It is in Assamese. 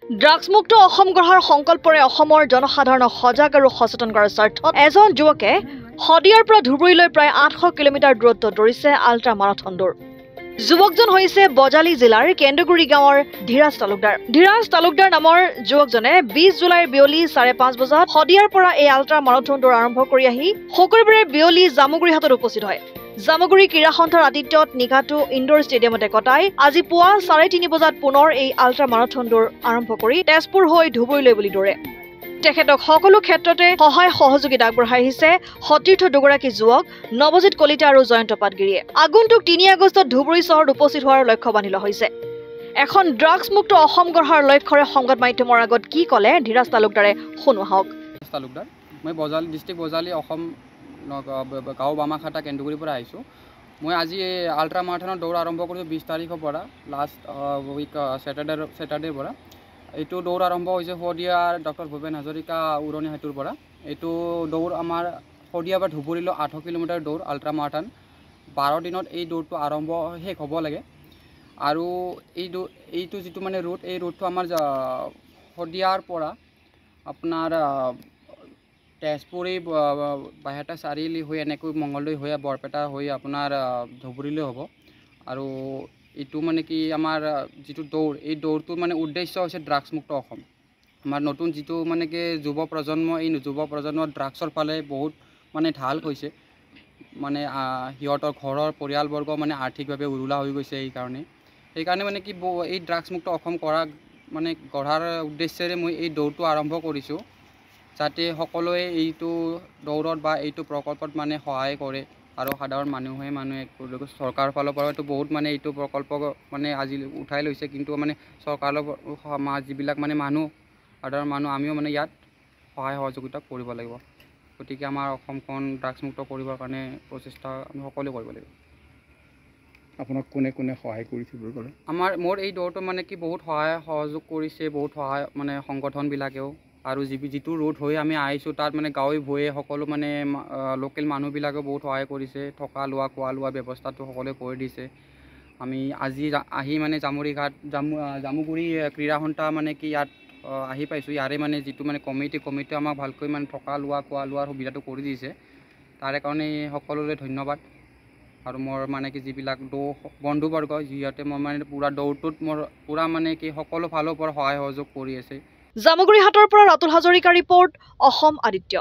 ড্ৰাগছমুক্ত অসম গঢ়াৰ সংকল্পৰে অসমৰ জনসাধাৰণক সজাগ আৰু সচেতন কৰাৰ স্বাৰ্থত এজন যুৱকে শদিয়াৰ পৰা ধুবুৰীলৈ প্ৰায় 800 কিলোমিটাৰ দূৰত্ব দৌৰিছে আল্ট্ৰা মাৰাথন দৌৰ। যুৱকজন হৈছে বজালী জিলাৰ কেন্দুগুৰি গাঁৱৰ ধীৰাজ তালুকদাৰ। ধীৰাজ তালুকদাৰ নামৰ যুৱকজনে 20 জুলাইৰ বিয়লি 5:30 বজাত শদিয়াৰ পৰা এই আল্ট্ৰা মাৰাথন দৌৰ আৰম্ভ কৰি আহি শুকুৰবাৰে বিয়লি জামুগুৰিহাটত উপস্থিত হয়। জামুগুৰি ক্ৰীড়া সন্থাৰ আতিথ্যত নিশাটো ইনডোৰ ষ্টেডিয়ামতে কটাই আজি পুৱা 3:30 বজাত পুনৰ এই আল্ট্ৰা মাৰাথন দৌৰ আৰম্ভ কৰি তেজপুৰ হৈ ধুবুৰীলৈ বুলি দৌৰে। তেখেতক সকলো ক্ষেত্ৰতে সহায় সহযোগিতা আগবঢ়াই আহিছে সতীৰ্থ দুগৰাকী যুৱক নৱজিৎ কলিতা আৰু জয়ন্ত পাটগিৰিয়ে। আগন্তুক 3 আগষ্টত ধুবুৰী চহৰত উপস্থিত হোৱাৰ লক্ষ্য বান্ধি লোৱা হৈছে। এখন ড্ৰাগছমুক্ত অসম গঢ়াৰ লক্ষ্যৰে সংবাদ মাধ্যমৰ আগত কি ক'লে ধীৰাজ তালুকদাৰে শুনো আহক। তালুকদাৰ, মই বজালী ডিষ্ট্ৰিক্ট বজালী অসম গাঁও বামাখাটা কেন্দুগুৰিৰ পৰা আহিছোঁ। মই আজি আল্ট্ৰা মাৰাথনৰ দৌৰ আৰম্ভ কৰিছোঁ 20 তাৰিখৰ পৰা, লাষ্ট উইক ছেটাৰডেৰ পৰা। এইটো দৌৰ আৰম্ভ হৈছে শদিয়াৰ ডক্টৰ ভূপেন হাজৰিকা উৰণি সেতুৰ পৰা। এইটো দৌৰ আমাৰ শদিয়াৰ পৰা ধুবুৰীলৈ 800 কিলোমিটাৰ দৌৰ আল্ট্ৰা মাৰাথন। 12 দিনত এই দৌৰটো আৰম্ভ শেষ হ'ব লাগে। আৰু এইটো যিটো মানে ৰুট, এই ৰুটটো আমাৰ শদিয়াৰ পৰা আপোনাৰ তেজপুৰী বাইহাটা চাৰিআলি হৈ এনেকৈ মংগলদৈ হৈ বৰপেটা হৈ আপোনাৰ ধুবুৰীলৈ হ'ব। আৰু এইটো মানে কি আমাৰ যিটো দৌৰ, এই দৌৰটোৰ মানে উদ্দেশ্য হৈছে ড্ৰাগছমুক্ত অসম। আমাৰ নতুন যিটো মানে কি যুৱ প্ৰজন্ম, এই যুৱ প্ৰজন্ম ড্ৰাগছৰ ফালে বহুত মানে ঢাল হৈছে। মানে সিহঁতৰ ঘৰৰ পৰিয়ালবৰ্গ মানে আৰ্থিকভাৱে উৰুলা হৈ গৈছে। সেইকাৰণে মানে কি এই ড্ৰাগছমুক্ত অসম গঢ়াৰ উদ্দেশ্যেৰে মই এই দৌৰটো আৰম্ভ কৰিছোঁ, যাতে সকলোৱে এইটো দৌৰত বা এইটো প্ৰকল্পত মানে সহায় কৰে। আৰু সাধাৰণ মানুহে চৰকাৰৰ ফালৰ পৰাতো বহুত মানে এইটো প্ৰকল্প মানে আজি উঠাই লৈছে, কিন্তু মানে চৰকাৰৰ যিবিলাক মানে সাধাৰণ মানুহ আমিও মানে ইয়াত সহায় সহযোগিতা কৰিব লাগিব। গতিকে আমাৰ অসমখন ড্ৰাগছমুক্ত কৰিবৰ কাৰণে প্ৰচেষ্টা আমি সকলোৱে কৰিব লাগিব। আপোনাক কোনে কোনে সহায় কৰিছে বুলি ক'লে? মোৰ এই দৌৰটো মানে কি বহুত সহায় সহযোগ কৰিছে, বহুত সহায় মানে সংগঠনবিলাকেও। আৰু যিটো ৰুট হৈ আমি আহিছোঁ তাত মানে গাঁৱে ভূঞে সকলো মানে লোকেল মানুহবিলাকেও বহুত সহায় কৰিছে। থকা লোৱা খোৱা লোৱা ব্যৱস্থাটো সকলোৱে কৰি দিছে। আমি আজি আহি মানে জামুগুৰি ক্ৰীড়া সন্থা মানে কি ইয়াত আহি পাইছোঁ। ইয়াৰে মানে যিটো মানে কমিটি আমাক ভালকৈ মানে থকা লোৱা খোৱা লোৱাৰ সুবিধাটো কৰি দিছে। তাৰে কাৰণে সকলোৰে ধন্যবাদ। আৰু মোৰ মানে কি যিবিলাক বন্ধুবৰ্গ, যিহেতু মই মানে পুৰা দৌৰটোত মোৰ পুৰা মানে কি সকলো ফালৰ পৰা সহায় সহযোগ কৰি আছে। জামুগুৰিহাটৰ পৰা ৰাতুল হাজৰিকা ৰিপৰ্ট, অসম আদিত্য।